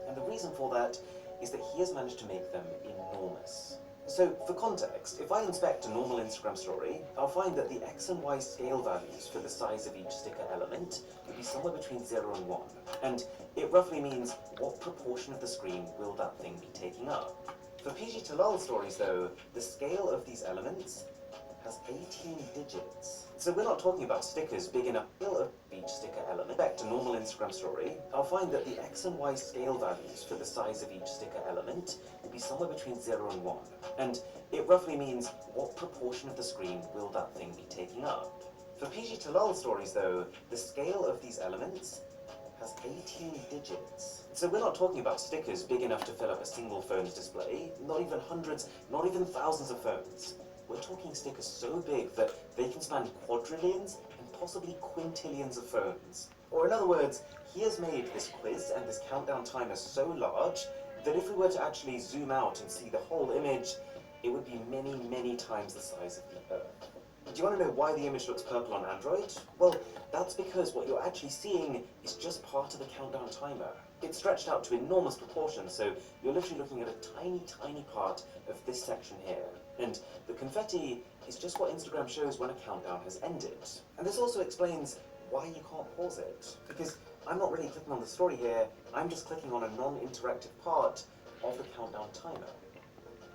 And the reason for that is that he has managed to make them enormous. So, for context, if I inspect a normal Instagram story, I'll find that the X and Y scale values for the size of each sticker element would be somewhere between 0 and 1. And it roughly means what proportion of the screen will that thing be taking up. For PG to LOL stories though, the scale of these elements has 18 digits. So we're not talking about stickers big enough of each sticker element. Back to normal Instagram story, I'll find that the X and Y scale values for the size of each sticker element will be somewhere between 0 and 1. And it roughly means what proportion of the screen will that thing be taking up. For PG to LOL stories though, the scale of these elements has 18 digits. So we're not talking about stickers big enough to fill up a single phone's display, not even hundreds, not even thousands of phones. We're talking stickers so big that they can span quadrillions and possibly quintillions of phones. Or in other words, he has made this quiz and this countdown timer so large that if we were to actually zoom out and see the whole image, it would be many, many times the size of the Earth. Do you want to know why the image looks purple on Android? Well, that's because what you're actually seeing is just part of the countdown timer. It's stretched out to enormous proportions, so you're literally looking at a tiny, tiny part of this section here. And the confetti is just what Instagram shows when a countdown has ended. And this also explains why you can't pause it. Because I'm not really clicking on the story here, I'm just clicking on a non-interactive part of the countdown timer.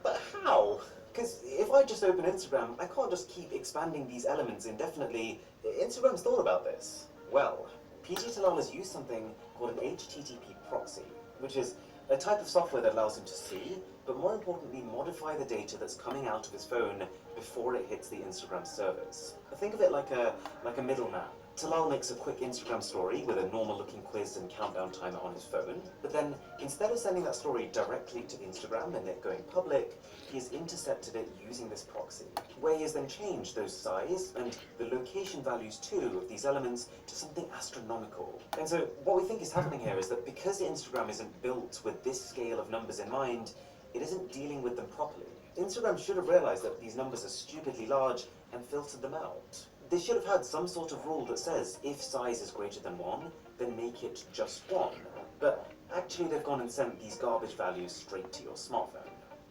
But how? Because if I just open Instagram, I can't just keep expanding these elements indefinitely. Instagram's thought about this. Well, PG Talal has used something called an HTTP proxy, which is a type of software that allows him to see, but more importantly, modify the data that's coming out of his phone before it hits the Instagram servers. Think of it like a middleman. Talal makes a quick Instagram story with a normal-looking quiz and countdown timer on his phone, but then instead of sending that story directly to Instagram and it going public, he has intercepted it using this proxy, where he has then changed those size and the location values too of these elements to something astronomical. And so what we think is happening here is that because Instagram isn't built with this scale of numbers in mind, it isn't dealing with them properly. Instagram should have realized that these numbers are stupidly large and filtered them out. They should have had some sort of rule that says if size is greater than 1, then make it just 1. But actually they've gone and sent these garbage values straight to your smartphone.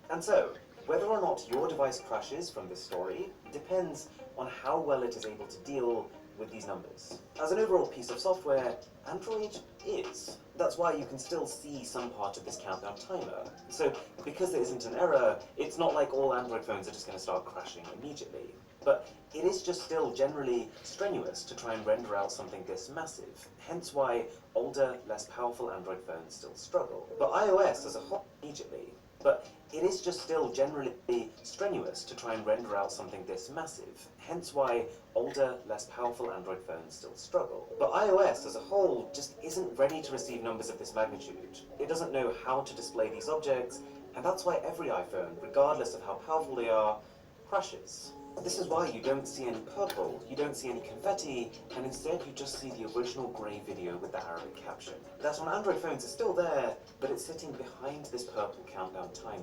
And so, whether or not your device crashes from this story depends on how well it is able to deal with these numbers. As an overall piece of software, Android is. That's why you can still see some part of this countdown timer. So, because there isn't an error, it's not like all Android phones are just going to start crashing immediately. But it is just still generally strenuous to try and render out something this massive, hence why older, less powerful Android phones still struggle. But iOS as a whole immediately. But it is just still generally strenuous to try and render out something this massive, hence why older, less powerful Android phones still struggle. But iOS as a whole just isn't ready to receive numbers of this magnitude. It doesn't know how to display these objects, and that's why every iPhone, regardless of how powerful they are, crashes. This is why you don't see any purple, you don't see any confetti, and instead you just see the original grey video with the Arabic caption. That on Android phones is still there, but it's sitting behind this purple countdown timer.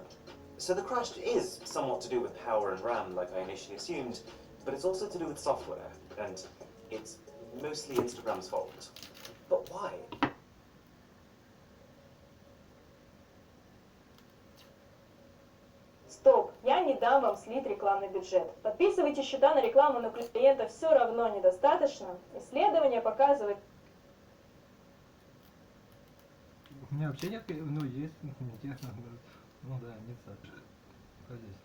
So the crash is somewhat to do with power and RAM, like I initially assumed, but it's also to do with software, and it's mostly Instagram's fault. But why? Стоп, я не дам вам слить рекламный бюджет. Подписывайте счета на рекламу, но клиента все равно недостаточно. Исследование показывает... У меня вообще нет, ну есть, интересно, ну да, нет, здесь.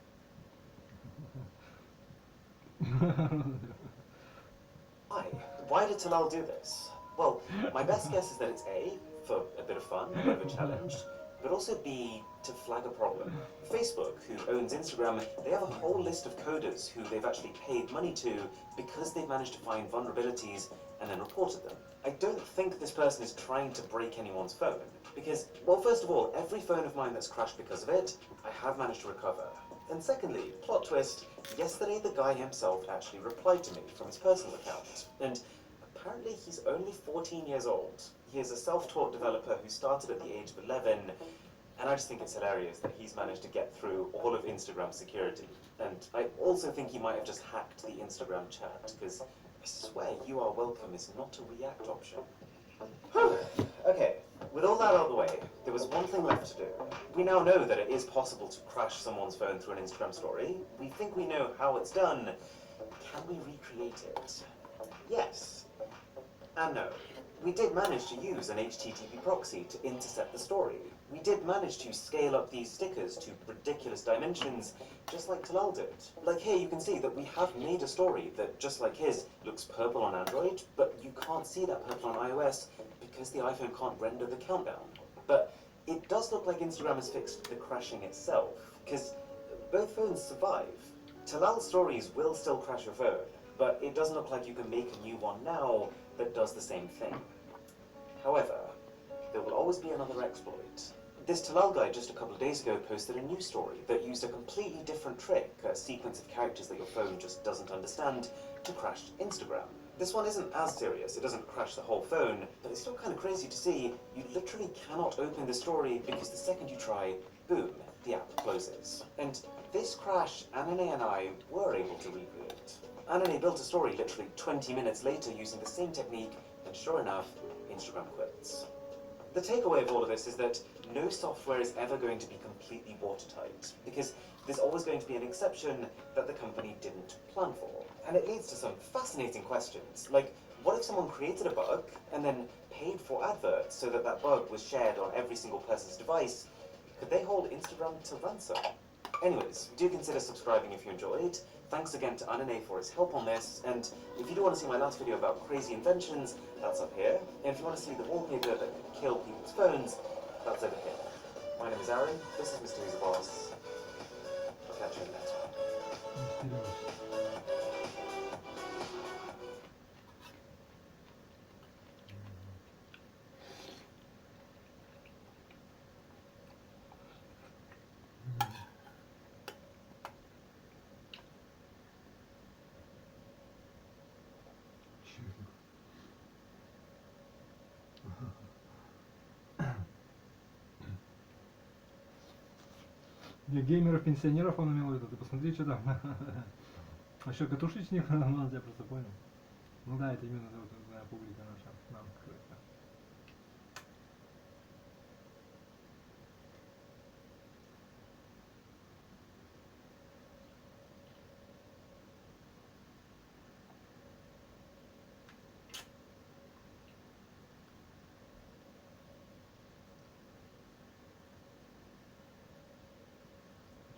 Why? Why did Talal do this? Well, my best guess is that it's A, for a bit of fun, a bit of a challenge, but also B, to flag a problem. Facebook, who owns Instagram, they have a whole list of coders who they've actually paid money to because they've managed to find vulnerabilities and then reported them. I don't think this person is trying to break anyone's phone, because, well, first of all, every phone of mine that's crashed because of it, I have managed to recover. And secondly, plot twist, yesterday the guy himself actually replied to me from his personal account, and apparently he's only 14 years old. He is a self-taught developer who started at the age of 11, and I just think it's hilarious that he's managed to get through all of Instagram's security. And I also think he might have just hacked the Instagram chat, because I swear "you are welcome" is not a React option. Okay, with all that out of the way, the there was one thing left to do. We now know that it is possible to crash someone's phone through an Instagram story. We think we know how it's done. Can we recreate it? Yes. And no. We did manage to use an HTTP proxy to intercept the story. We did manage to scale up these stickers to ridiculous dimensions, just like Talal did. Like here you can see that we have made a story that, just like his, looks purple on Android, but you can't see that purple on iOS because the iPhone can't render the countdown. But it does look like Instagram has fixed the crashing itself, because both phones survive. Talal's stories will still crash your phone, but it doesn't look like you can make a new one now that does the same thing. However, there will always be another exploit. This Talal guy just a couple of days ago posted a new story that used a completely different trick, a sequence of characters that your phone just doesn't understand, to crash Instagram. This one isn't as serious, it doesn't crash the whole phone, but it's still kind of crazy to see you literally cannot open the story because the second you try, boom, the app closes. And this crash, Anane and I were able to recreate. Anane built a story literally 20 minutes later using the same technique, and sure enough, Instagram quits. The takeaway of all of this is that no software is ever going to be completely watertight, because there's always going to be an exception that the company didn't plan for. And it leads to some fascinating questions, like what if someone created a bug and then paid for adverts so that that bug was shared on every single person's device? Could they hold Instagram to ransom? Anyways, do consider subscribing if you enjoyed. Thanks again to Anane for his help on this, and if you do want to see my last video about crazy inventions, that's up here. And if you want to see the wallpaper that could kill people's phones, that's over here. My name is Aaron, this is Mr. Who's the Boss. I'll catch you in the next one. Для геймеров-пенсионеров он имел в виду, ты посмотри, что там. А еще катушечник, ну, я просто понял. Ну да, это именно вот, публика наша, нам какая-то.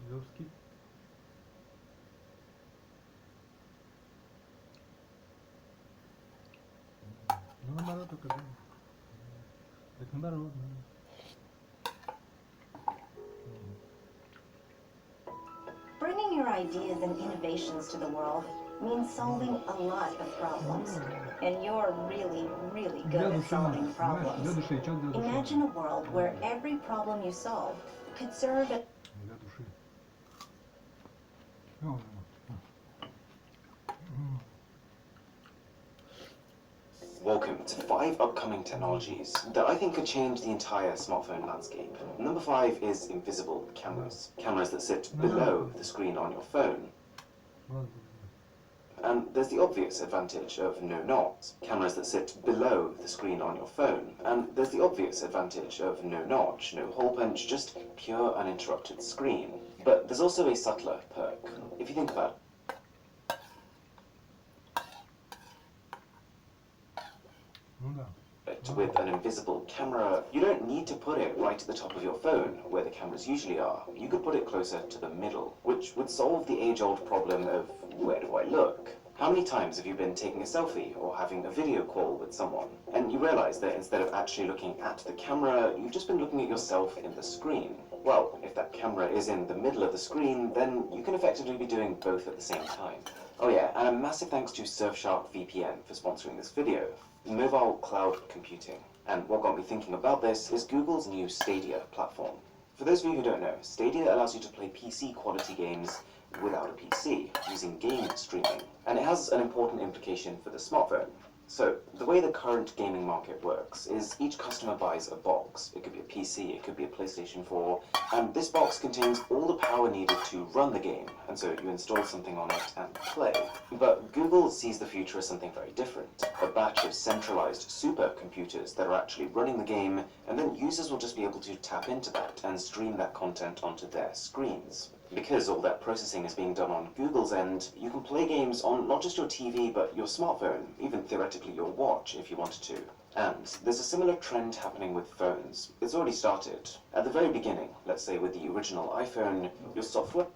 Жёсткий. Ну, наоборот, только да. Так наоборот, Bringing your ideas and innovations to the world means solving a lot of problems. And you're really, really good at solving problems. Imagine a world where every problem you solve could serve as Для души. Welcome to 5 upcoming technologies that I think could change the entire smartphone landscape. Number 5 is invisible cameras. Cameras that sit below the screen on your phone. And there's the obvious advantage of no knot. Cameras that sit below the screen on your phone. And there's the obvious advantage of no notch, no hole punch, just pure uninterrupted screen. But there's also a subtler perk. If you think about it, with an invisible camera, you don't need to put it right at the top of your phone, where the cameras usually are. You could put it closer to the middle, which would solve the age-old problem of where do I look? How many times have you been taking a selfie or having a video call with someone, and you realize that instead of actually looking at the camera, you've just been looking at yourself in the screen? Well, if that camera is in the middle of the screen, then you can effectively be doing both at the same time. Oh yeah, and a massive thanks to Surfshark VPN for sponsoring this video. Mobile cloud computing. And what got me thinking about this is Google's new Stadia platform. For those of you who don't know, Stadia allows you to play PC quality games without a PC, using game streaming. And it has an important implication for the smartphone. So, the way the current gaming market works is each customer buys a box. It could be a PC, it could be a PlayStation 4, and this box contains all the power needed to run the game, and so you install something on it and play. But Google sees the future as something very different, a batch of centralized supercomputers that are actually running the game, and then users will just be able to tap into that and stream that content onto their screens. Because all that processing is being done on Google's end, you can play games on not just your TV, but your smartphone, even theoretically your watch if you wanted to. And there's a similar trend happening with phones. It's already started. At the very beginning, let's say with the original iPhone, your software...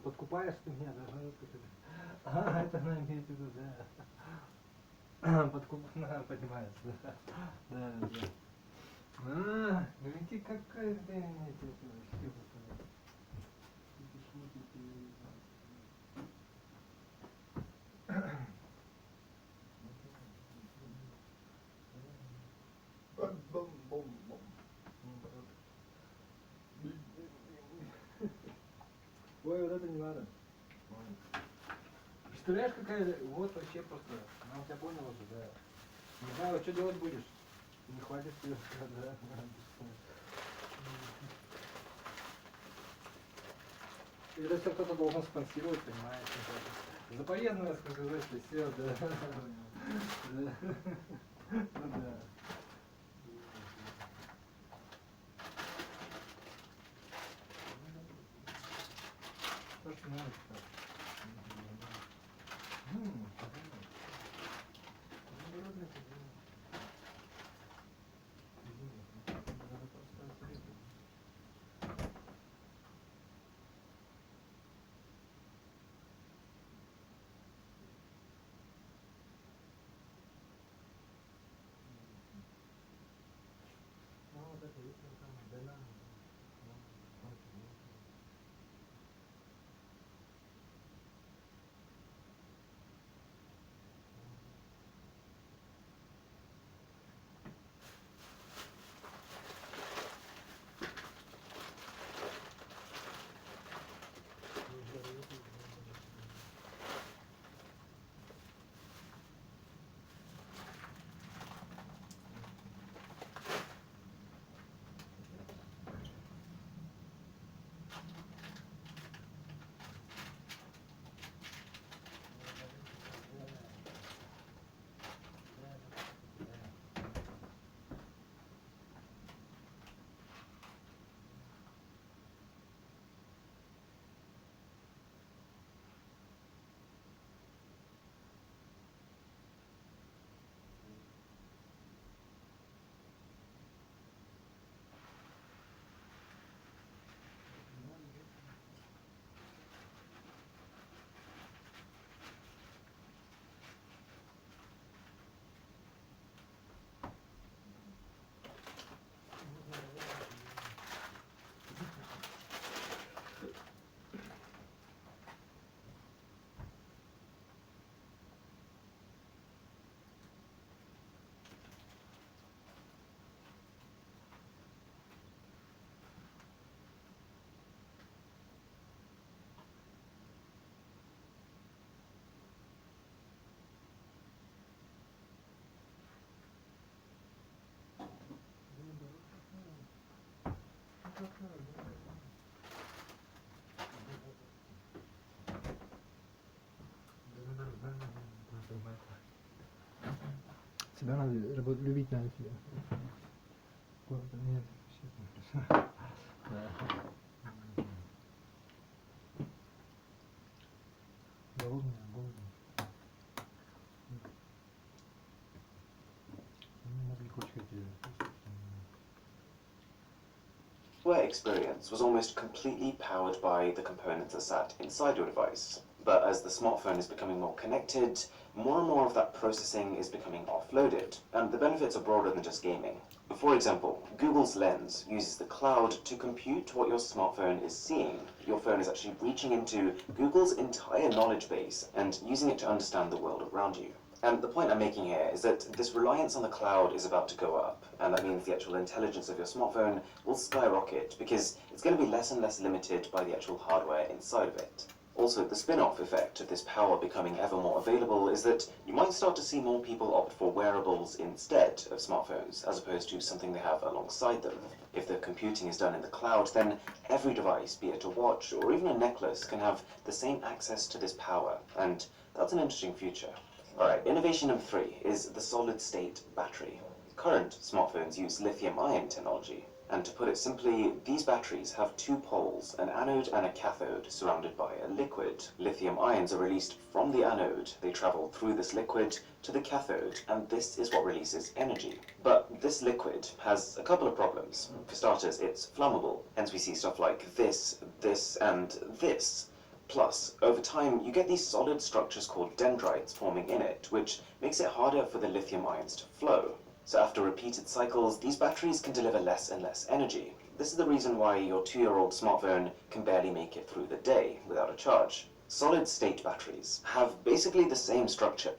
Подкупаешь ты меня, даже а, это она имеет в виду, да. Поднимается, да. Да, да. А, видите, какая ты имеете в виду. Ой, вот это не надо. Представляешь, какая... Вот вообще просто... Она у тебя поняла уже, да. Не знаю, что делать будешь. Не хватит тебе, да. Это все кто-то должен спонсировать, понимаешь? Заповедное, сказать, все, да. Да. Да. То, что надо читать. Себя надо любить, надо себя. Нет, сейчас. Голодный, голодный. software experience was almost completely powered by the components that sat inside your device. But as the smartphone is becoming more connected, more and more of that processing is becoming offloaded, and the benefits are broader than just gaming. For example, Google's Lens uses the cloud to compute what your smartphone is seeing. Your phone is actually reaching into Google's entire knowledge base and using it to understand the world around you. And the point I'm making here is that this reliance on the cloud is about to go up, and that means the actual intelligence of your smartphone will skyrocket because it's going to be less and less limited by the actual hardware inside of it. Also, the spin-off effect of this power becoming ever more available is that you might start to see more people opt for wearables instead of smartphones, as opposed to something they have alongside them. If the computing is done in the cloud, then every device, be it a watch or even a necklace, can have the same access to this power, and that's an interesting future. Alright, innovation number 3 is the solid-state battery. Current smartphones use lithium-ion technology. And to put it simply, these batteries have two poles, an anode and a cathode, surrounded by a liquid. Lithium ions are released from the anode. They travel through this liquid to the cathode, and this is what releases energy. But this liquid has a couple of problems. For starters, it's flammable, hence we see stuff like this, and this. Plus, over time, you get these solid structures called dendrites forming in it, which makes it harder for the lithium ions to flow. So after repeated cycles, these batteries can deliver less and less energy. This is the reason why your 2-year-old smartphone can barely make it through the day without a charge. Solid-state batteries have basically the same structure.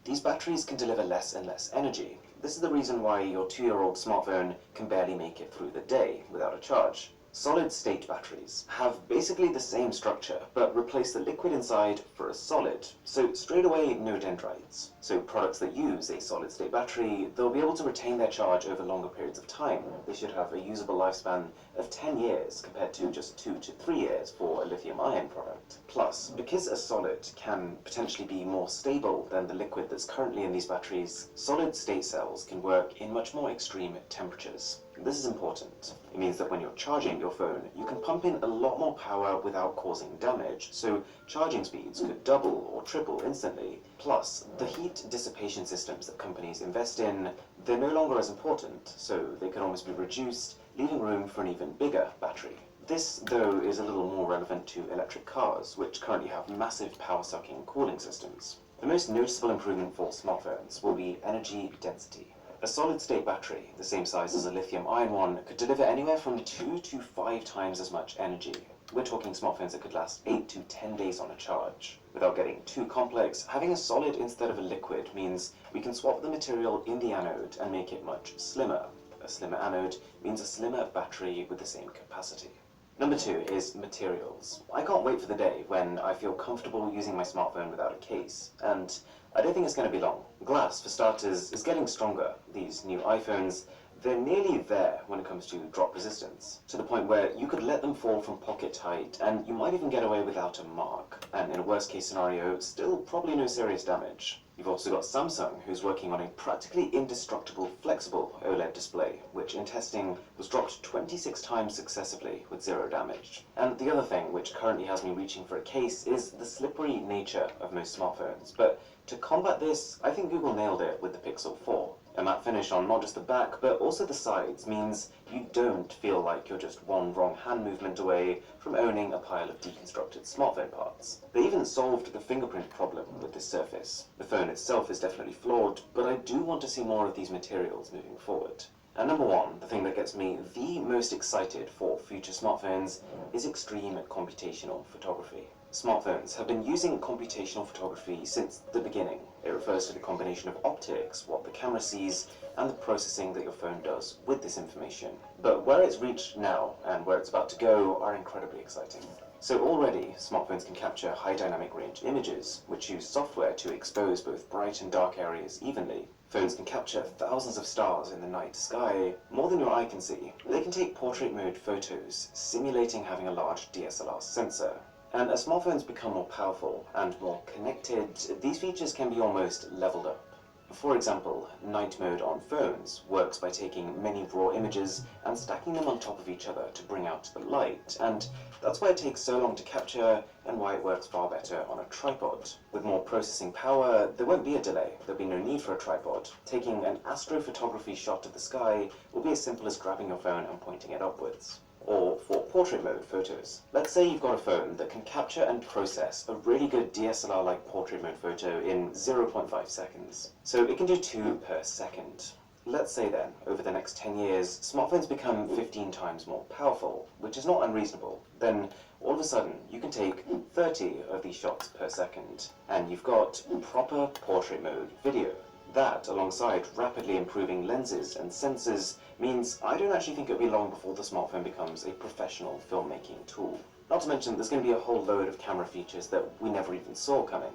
These batteries can deliver less and less energy. This is the reason why your 2-year-old smartphone can barely make it through the day without a charge. Solid-state batteries have basically the same structure, but replace the liquid inside for a solid. So straight away, no dendrites. So products that use a solid-state battery, they'll be able to retain their charge over longer periods of time. They should have a usable lifespan of 10 years compared to just 2 to 3 years for a lithium-ion product. Plus, because a solid can potentially be more stable than the liquid that's currently in these batteries, solid-state cells can work in much more extreme temperatures. This is important. It means that when you're charging your phone, you can pump in a lot more power without causing damage, so charging speeds could double or triple instantly. Plus, the heat dissipation systems that companies invest in, they're no longer as important, so they can almost be reduced, leaving room for an even bigger battery. This, though, is a little more relevant to electric cars, which currently have massive power-sucking cooling systems. The most noticeable improvement for smartphones will be energy density. A solid-state battery, the same size as a lithium-ion one, could deliver anywhere from 2 to 5 times as much energy. We're talking smartphones that could last 8 to 10 days on a charge. Without getting too complex, having a solid instead of a liquid means we can swap the material in the anode and make it much slimmer. A slimmer anode means a slimmer battery with the same capacity. Number 2 is materials. I can't wait for the day when I feel comfortable using my smartphone without a case, and I don't think it's going to be long. Glass, for starters, is getting stronger. These new iPhones, they're nearly there when it comes to drop resistance, to the point where you could let them fall from pocket height, and you might even get away without a mark, and in a worst case scenario, still probably no serious damage. You've also got Samsung, who's working on a practically indestructible flexible OLED display, which in testing was dropped 26 times successively with 0 damage. And the other thing, which currently has me reaching for a case, is the slippery nature of most smartphones. But to combat this, I think Google nailed it with the Pixel 4. A matte finish on not just the back, but also the sides means you don't feel like you're just one wrong hand movement away from owning a pile of deconstructed smartphone parts. They even solved the fingerprint problem with this surface. The phone itself is definitely flawed, but I do want to see more of these materials moving forward. And number 1, the thing that gets me the most excited for future smartphones is extreme computational photography. Smartphones have been using computational photography since the beginning. It refers to the combination of optics, what the camera sees, and the processing that your phone does with this information. But where it's reached now, and where it's about to go, are incredibly exciting. So already, smartphones can capture high dynamic range images, which use software to expose both bright and dark areas evenly. Phones can capture thousands of stars in the night sky, more than your eye can see. They can take portrait mode photos, simulating having a large DSLR sensor. And as smartphones become more powerful and more connected, these features can be almost leveled up. For example, night mode on phones works by taking many raw images and stacking them on top of each other to bring out the light, and that's why it takes so long to capture and why it works far better on a tripod. With more processing power, there won't be a delay, there'll be no need for a tripod. Taking an astrophotography shot of the sky will be as simple as grabbing your phone and pointing it upwards. Or for portrait mode photos. Let's say you've got a phone that can capture and process a really good DSLR-like portrait mode photo in 0.5 seconds. So it can do 2 per second. Let's say then, over the next 10 years, smartphones become 15 times more powerful, which is not unreasonable. Then, all of a sudden, you can take 30 of these shots per second, and you've got proper portrait mode video. That, alongside rapidly improving lenses and sensors, means I don't actually think it'll be long before the smartphone becomes a professional filmmaking tool. Not to mention, there's going to be a whole load of camera features that we never even saw coming.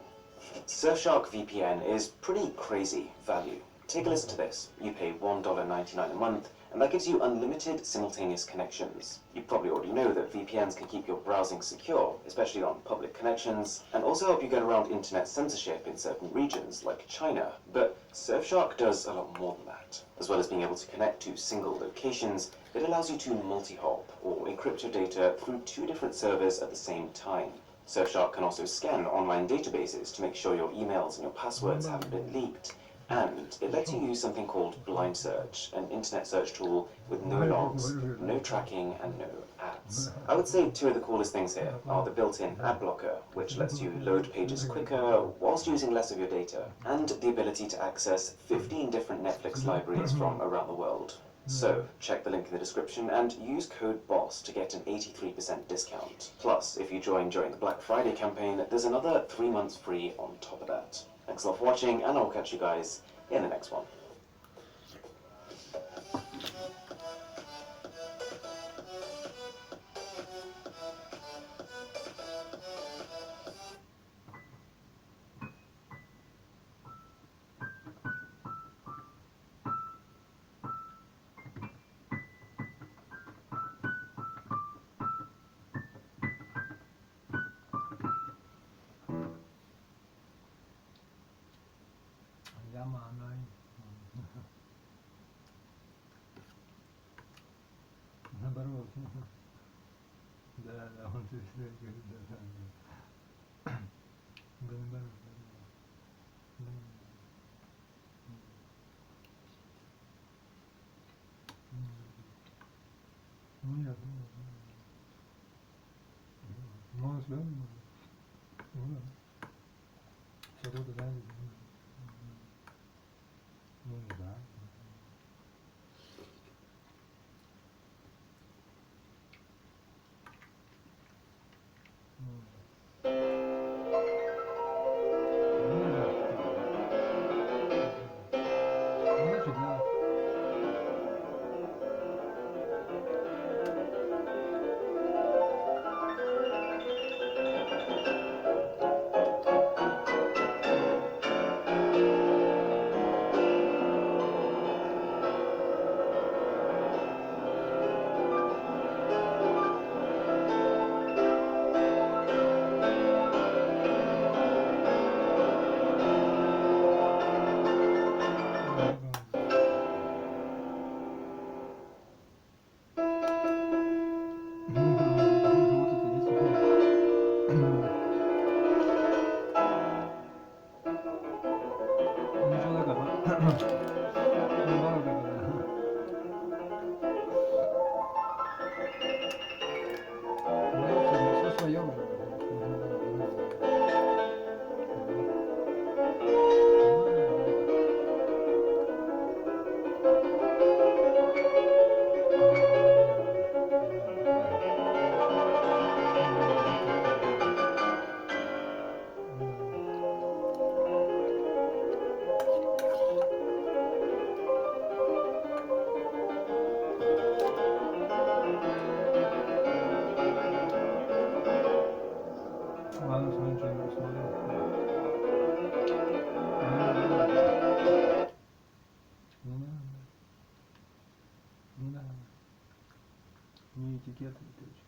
Surfshark VPN is pretty crazy value. Take a listen to this. You pay $1.99 a month, and that gives you unlimited simultaneous connections. You probably already know that VPNs can keep your browsing secure, especially on public connections, and also help you get around internet censorship in certain regions, like China. But Surfshark does a lot more than that. As well as being able to connect to single locations, it allows you to multi-hop, or encrypt your data through 2 different servers at the same time. Surfshark can also scan online databases to make sure your emails and your passwords haven't been leaked. And it lets you use something called blind search, an internet search tool with no logs, no tracking, and no ads. I would say 2 of the coolest things here are the built-in ad blocker, which lets you load pages quicker whilst using less of your data, and the ability to access 15 different Netflix libraries from around the world. So, check the link in the description and use code BOSS to get an 83% discount. Plus, if you join during the Black Friday campaign, there's another 3 months free on top of that. Thanks a lot for watching, and I'll catch you guys in the next one. Наоборот. Да, он всегда говорит, да. Да, наоборот, да. Ну, я думаю, можно сюда, ну, да. Все тут, да, ну, да. Этикеты, короче.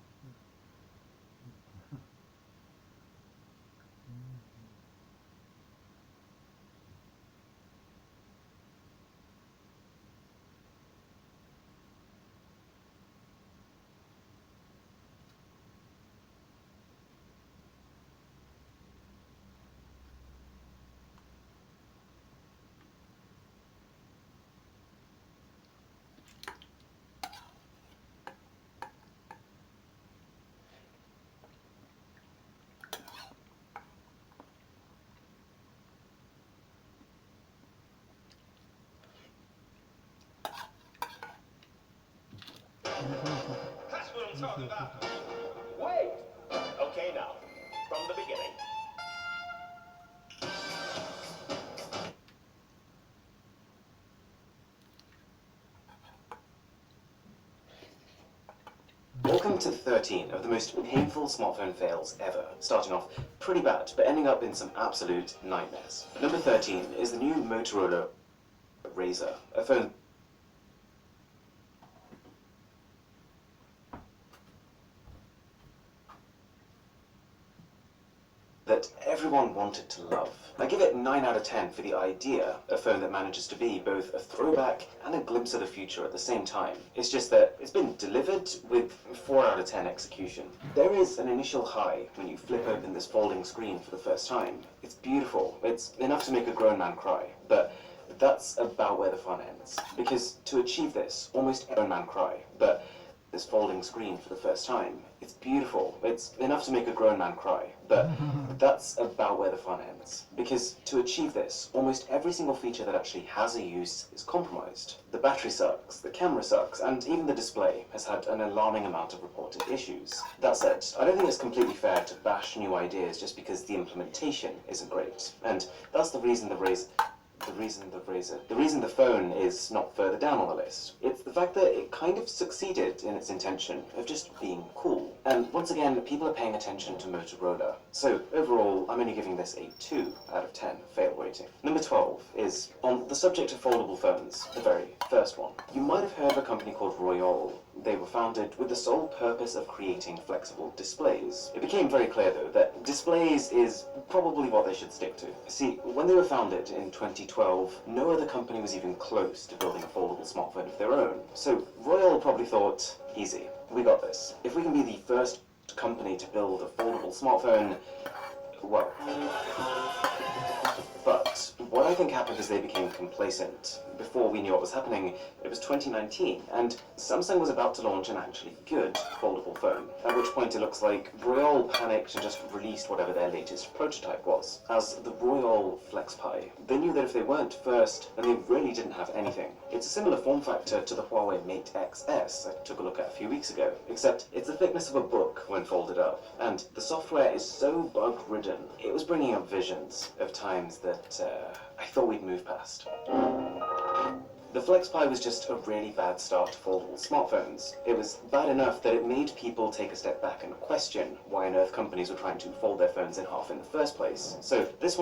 That's what I'm talking about. Wait! Okay, now, from the beginning. Welcome to 13 of the most painful smartphone fails ever, starting off pretty bad, but ending up in some absolute nightmares. Number 13 is the new Motorola Razr, a phone that everyone wanted to love. I give it 9 out of 10 for the idea, a phone that manages to be both a throwback and a glimpse of the future at the same time. It's just that it's been delivered with 4 out of 10 execution. There is an initial high when you flip open this folding screen for the first time. It's beautiful. It's enough to make a grown man cry, but that's about where the fun ends. Because to achieve this, almost every man cry, but this folding screen for the first time. It's beautiful. It's enough to make a grown man cry, but that's about where the fun ends. Because to achieve this, almost every single feature that actually has a use is compromised. The battery sucks, the camera sucks, and even the display has had an alarming amount of reported issues. That said, I don't think it's completely fair to bash new ideas just because the implementation isn't great. And that's the reason the reason the phone is not further down on the list. It's the fact that it kind of succeeded in its intention of just being cool. And once again, people are paying attention to Motorola. So overall, I'm only giving this a 2 out of 10 fail rating. Number 12 is on the subject of foldable phones, the very first one. You might have heard of a company called Royole. They were founded with the sole purpose of creating flexible displays. It became very clear, though, that displays is probably what they should stick to. See, when they were founded in 2012, no other company was even close to building a foldable smartphone of their own. So Royole probably thought, easy, we got this. If we can be the first company to build a foldable smartphone, well. But what I think happened is they became complacent. Before we knew what was happening, it was 2019, and Samsung was about to launch an actually good foldable phone, at which point it looks like Royole panicked and just released whatever their latest prototype was, as the Royole FlexPi. They knew that if they weren't first, then they really didn't have anything. It's a similar form factor to the Huawei Mate XS I took a look at a few weeks ago, except it's the thickness of a book when folded up, and the software is so bug-ridden, it was bringing up visions of times that I thought we'd move past. The FlexPi was just a really bad start to foldable smartphones. It was bad enough that it made people take a step back and question why on earth companies were trying to fold their phones in half in the first place. So this one